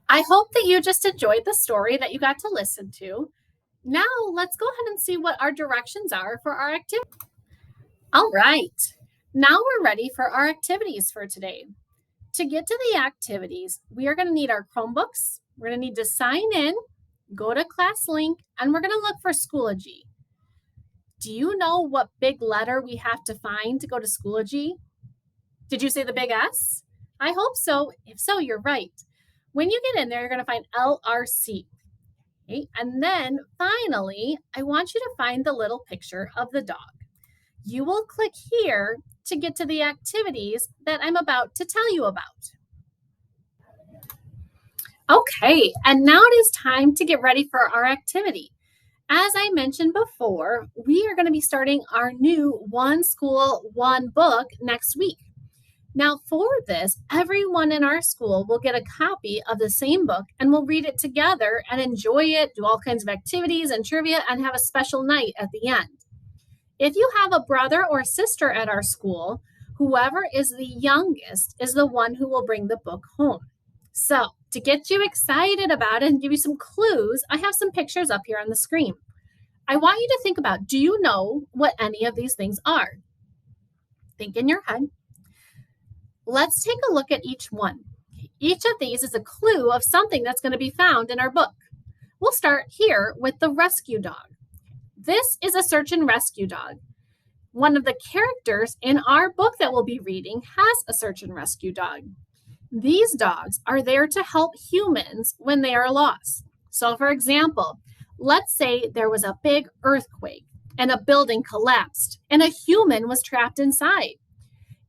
I hope that you just enjoyed the story that you got to listen to. Now, let's go ahead and see what our directions are for our activity. All right. Now we're ready for our activities for today. To get to the activities, we are going to need our Chromebooks. We're going to need to sign in, go to ClassLink, and we're going to look for Schoology. Do you know what big letter we have to find to go to Schoology? Did you say the big S? I hope so. If so, you're right. When you get in there, you're going to find LRC. Okay? And then finally, I want you to find the little picture of the dog. You will click here to get to the activities that I'm about to tell you about. Okay, and now it is time to get ready for our activity. As I mentioned before, we are going to be starting our new One School, One Book next week. Now, for this, everyone in our school will get a copy of the same book and we'll read it together and enjoy it, do all kinds of activities and trivia, and have a special night at the end. If you have a brother or sister at our school, whoever is the youngest is the one who will bring the book home. So, to get you excited about it and give you some clues, I have some pictures up here on the screen. I want you to think about, do you know what any of these things are? Think in your head. Let's take a look at each one. Each of these is a clue of something that's going to be found in our book. We'll start here with the rescue dog. This is a search and rescue dog. One of the characters in our book that we'll be reading has a search and rescue dog. These dogs are there to help humans when they are lost. So, for example, let's say there was a big earthquake and a building collapsed and a human was trapped inside.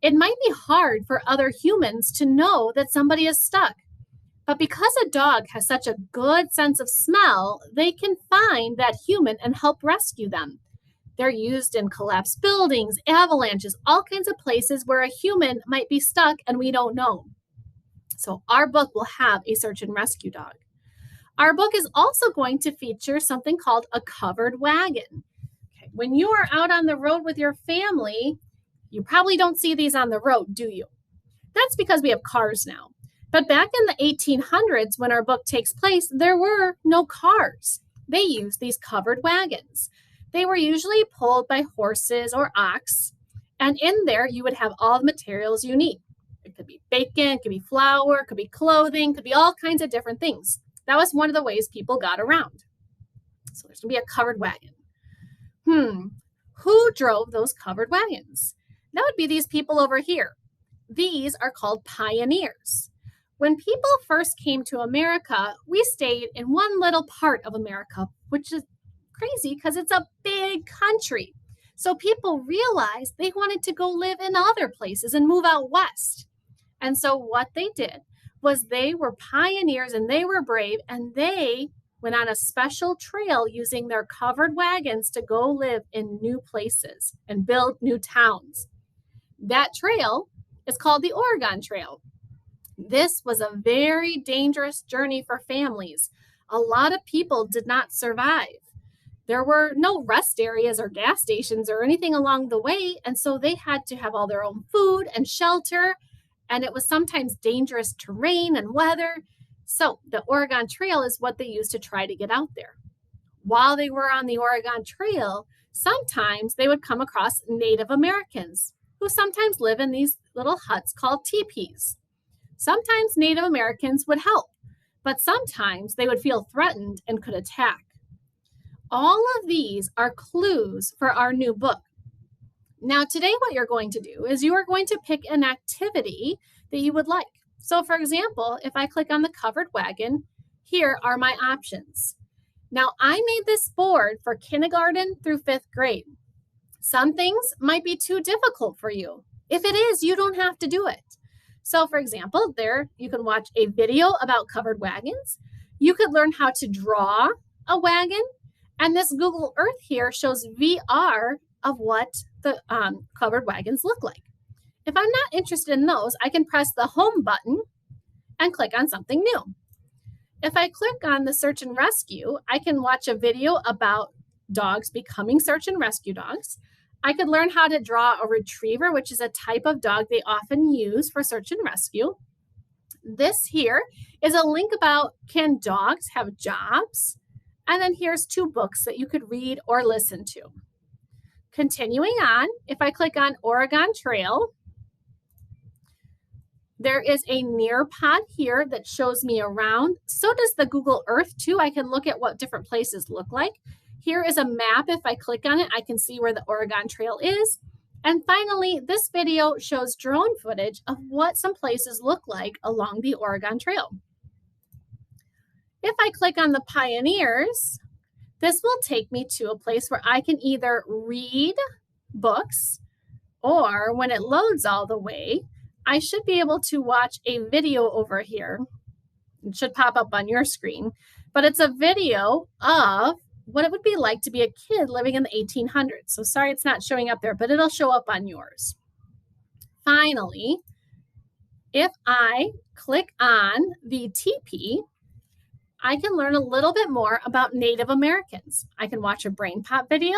It might be hard for other humans to know that somebody is stuck. But because a dog has such a good sense of smell, they can find that human and help rescue them. They're used in collapsed buildings, avalanches, all kinds of places where a human might be stuck and we don't know. So our book will have a search and rescue dog. Our book is also going to feature something called a covered wagon. Okay. When you are out on the road with your family, you probably don't see these on the road, do you? That's because we have cars now. But back in the 1800s, when our book takes place, there were no cars. They used these covered wagons. They were usually pulled by horses or ox, and in there you would have all the materials you need. It could be bacon, it could be flour, it could be clothing, it could be all kinds of different things. That was one of the ways people got around. So there's going to be a covered wagon. Who drove those covered wagons? That would be these people over here. These are called pioneers. When people first came to America, we stayed in one little part of America, which is crazy because it's a big country. So people realized they wanted to go live in other places and move out west. And so what they did was they were pioneers and they were brave and they went on a special trail using their covered wagons to go live in new places and build new towns. That trail is called the Oregon Trail. This was a very dangerous journey for families. A lot of people did not survive. There were no rest areas or gas stations or anything along the way, and so they had to have all their own food and shelter, and it was sometimes dangerous terrain and weather. So the Oregon Trail is what they used to try to get out there. While they were on the Oregon Trail, sometimes they would come across Native Americans who sometimes live in these little huts called teepees. Sometimes Native Americans would help, but sometimes they would feel threatened and could attack. All of these are clues for our new book. Now, today what you're going to do is you are going to pick an activity that you would like. So, for example, if I click on the covered wagon, here are my options. Now, I made this board for kindergarten through 5th grade. Some things might be too difficult for you. If it is, you don't have to do it. So, for example, there you can watch a video about covered wagons. You could learn how to draw a wagon. And this Google Earth here shows VR of what the covered wagons look like. If I'm not interested in those, I can press the home button and click on something new. If I click on the search and rescue, I can watch a video about dogs becoming search and rescue dogs. I could learn how to draw a retriever, which is a type of dog they often use for search and rescue. This here is a link about can dogs have jobs? And then here's 2 books that you could read or listen to. Continuing on, if I click on Oregon Trail, there is a Nearpod here that shows me around. So does the Google Earth too. I can look at what different places look like. Here is a map. If I click on it, I can see where the Oregon Trail is. And finally, this video shows drone footage of what some places look like along the Oregon Trail. If I click on the Pioneers, this will take me to a place where I can either read books, or when it loads all the way, I should be able to watch a video over here. It should pop up on your screen, but it's a video of what it would be like to be a kid living in the 1800s. So sorry it's not showing up there, but it'll show up on yours. Finally, if I click on the teepee, I can learn a little bit more about Native Americans. I can watch a Brain Pop video.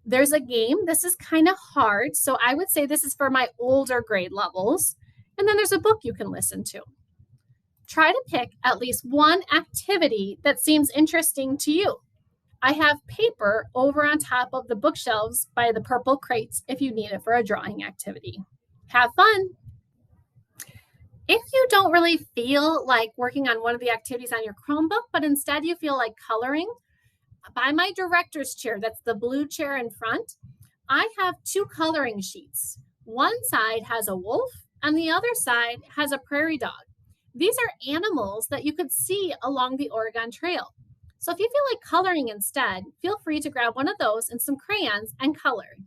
There's a game. This is kind of hard, so I would say this is for my older grade levels. And then there's a book you can listen to. Try to pick at least one activity that seems interesting to you. I have paper over on top of the bookshelves by the purple crates if you need it for a drawing activity. Have fun! If you don't really feel like working on one of the activities on your Chromebook, but instead you feel like coloring, by my director's chair, that's the blue chair in front, I have 2 coloring sheets. One side has a wolf and the other side has a prairie dog. These are animals that you could see along the Oregon Trail. So if you feel like coloring instead, feel free to grab one of those and some crayons and color.